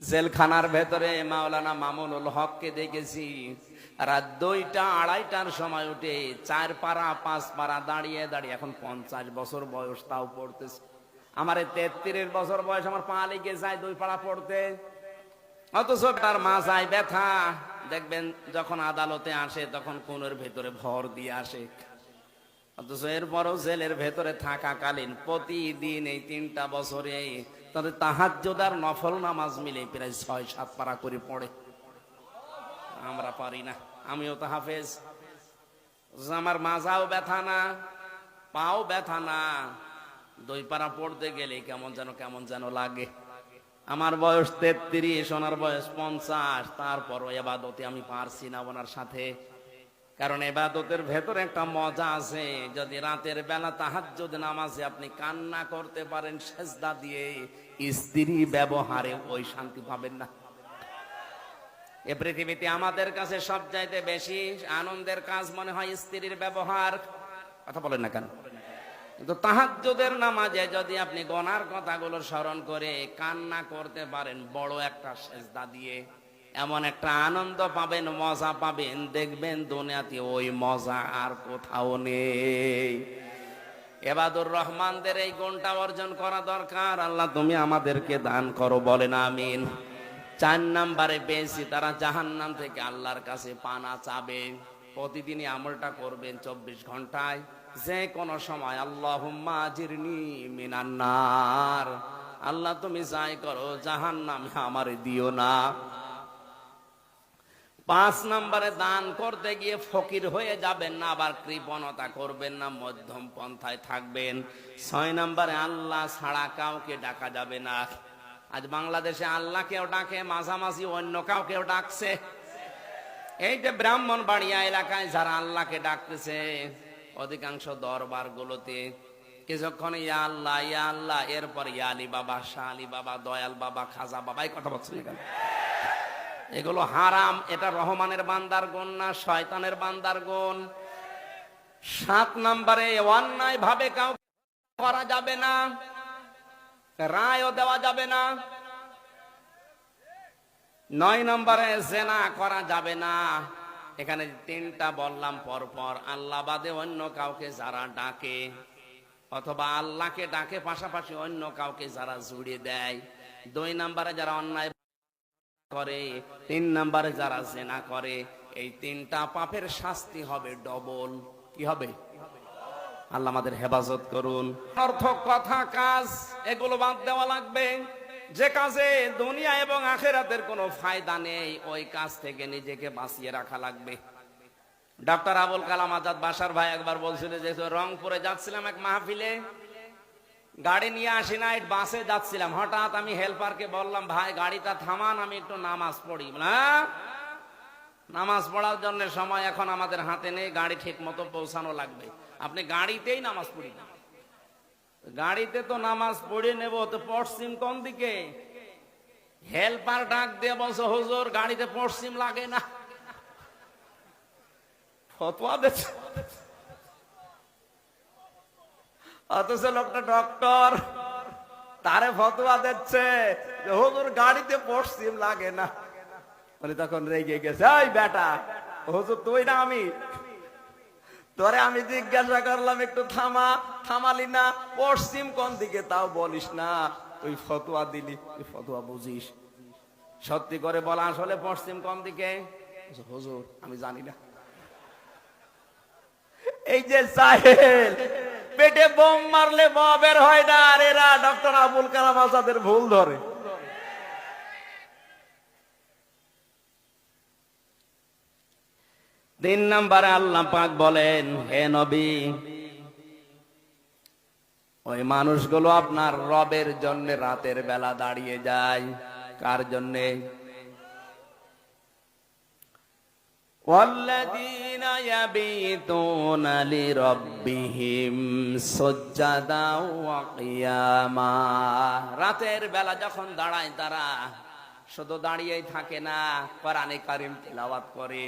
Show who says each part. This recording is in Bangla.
Speaker 1: জেলখানার ভেতরে মাওলানা মামুনুল হককে দেখেছি রাত 2টা 2:30টার সময় উঠে 4 পারা 5 পারা দাঁড়িয়ে দাঁড়িয়ে, এখন 50 বছর বয়স, তাও পড়তেছে। আমার 33 বছর বয়স, আমার পা লেগে যায় 2 পারা পড়তে, অথচ তার মাথায় ব্যথা। দেখবেন যখন আদালতে আসে তখন কোনের ভেতরে ভর দিয়ে আসে, অথচ এরপরও জেলের ভেতরে থাকাকালীন প্রতিদিন এই 3টা বছরে তাদের তাহাজ্জুদ আর নফল নামাজ মিলে প্রায় 6-7 পারা করে পড়ে। আমরা পারি না। আমিও তো হাফেজ, আমার মাজাও ব্যথা না, পাও ব্যথা না, 2 পারা পড়তে গেলে কেমন যেন লাগে। আমার বয়স 33, ওনার বয়স 50, তারপরও ইবাদতে আমি পারছি না ওনার সাথে। কারণ ইবাদতের ভেতরে একটা মজা আছে। যদি রাতের বেলা তাহাজ্জুদ নামাজে আপনি কান্না করতে পারেন সেজদা দিয়ে, স্ত্রী ব্যবহারে ওই শান্তি পাবেন না। এ পৃথিবীতে আমাদের কাছে সবচাইতে বেশি আনন্দের কাজ মনে হয় স্ত্রীর ব্যবহার। কথা বলেন না কেন? কিন্তু তাহাজ্জুদের নামাজে যদি আপনি গুনার কথাগুলো স্মরণ করে কান্না করতে পারেন বড় একটা সেজদা দিয়ে, এমন একটা আনন্দ পাবেন, মজা পাবেন, দেখবেন দুনিয়াতে ওই মজা আর কোথাও নেই। ইবাদুর রহমানদের এই গুণটা অর্জন করা দরকার। আল্লাহ তুমি আমাদেরকে দান করো, বলেন আমিন। 4 নম্বরে পেয়েছি তারা জাহান্নাম থেকে আল্লাহর কাছে পানা চাবে। প্রতিদিনই আমলটা করবেন 24 ঘন্টায়, যে কোনো সময়, আল্লাহুম্মা আজিরনি মিনান নার, আল্লাহ তুমি যাই করো জাহান্নামে আমারে দিও না। 5 নম্বরে দান করতে গিয়ে ফকির হয়ে যাবেন না, আবার কৃপণতা করবেন না, মধ্যম পন্থায় থাকবেন। 6 নম্বরে আল্লাহ ছাড়া কাউকে ডাকা যাবে না। আজ বাংলাদেশে আল্লাহ কেউ ডাকে, মাঝামাঝি অন্য কাউকেও ডাকছে। এই যে ব্রাহ্মণবাড়িয়া এলাকায় যারা আল্লাহকে ডাকতেছে, অধিকাংশ দরবার গুলোতে কিছুক্ষণ ইয়া আল্লাহ ইয়া আল্লাহ, এরপর ইয়া আলী বাবা, শাহ আলী বাবা, দয়াল বাবা, খাজা বাবা, এই কথা বলছেন কেন? এগুলো হারাম। এটা রহমানের বান্দার গুণ না, শয়তানের বান্দার গুণ। 7 নম্বরে অন্যায় ভাবে কাউ করা যাবে না, রায়ও দেওয়া যাবে না। 9 নম্বরে জেনা করা যাবে না। এখানে 3টা বললাম পরপর। আল্লাহ বাদে অন্য কাউকে যারা ডাকে, অথবা আল্লাহকে ডাকে পাশাপাশি অন্য কাউকে যারা জুড়ে দেয়। 2 নম্বরে যারা অন্যায় করে, 3 নম্বরে যারা জেনা করে, এই 3টা পাপের শাস্তি হবে ডবল। কি হবে? আল্লাহ আমাদের হেফাজত করুন। অর্থ, কথা, কাজ এগুলো বাদ দেওয়া লাগবে। যে কাজে দুনিয়া এবং আখিরাতের কোনো ফায়দা নেই, ওই কাজ থেকে নিজেকে বাঁচিয়ে রাখা লাগবে। ডক্টর আবুল কালাম আজাদ বাসার ভাই একবার বলছিল যে রংপুরে যাচ্ছিলাম এক মাহফিলে, গাড়ি নিয়ে আসি না, বাসে যাচ্ছিলাম। হঠাৎ আমি হেল্পারকে বললাম, ভাই গাড়িটা থামান, আমি একটু নামাজ পড়ি। না, নামাজ পড়ার জন্য সময় এখন আমাদের হাতে নেই, গাড়ি ঠিক মতো পৌঁছানো লাগবে, আপনি গাড়িতেই নামাজ পড়ি। গাড়িতে তো নামাজ পড়ে নেব, তো পশ্চিম কোন দিকে? হেল্পার ডাক দিয়ে বলছে, হুজুর গাড়িতে পশ্চিম লাগে না। ফতোয়া দিচ্ছে, অথচ লোকটা ডক্টর, তারে ফতোয়া দিচ্ছে যে হুজুর গাড়িতে পশ্চিম লাগে না। বলে তখন রেগে গেছে, এই বেটা, হুজুর তুই না আমি? তোরে আমি জিজ্ঞাসা করলাম একটু থামা, থামালি না, পশ্চিম কোন দিকে তাও বলিস না, তুই ফতোয়া দিলি, তুই ফতোয়া বুঝিস? সত্যি করে বলা, আসলে পশ্চিম কোন দিকে? হুজুর আমি জানি না। এই যে জাহেল, পেটে বোম মারলে বের হয় না, আর এরা ডক্টর আবুল কালাম আজাদের ভুল ধরে। তিন নম্বরে আল্লাহ পাক বলেন, হে নবী, ওই মানুষগুলো আপনার রবের জন্য রাতের বেলা দাঁড়িয়ে যায়। কার জন্যে? والذين يبيتون لربهم سجدا وقياما। রাতের বেলা যখন দাঁড়ায় তারা শুধু দাঁড়িয়েই থাকে না, কোরআনে কারীম তিলাওয়াত করে।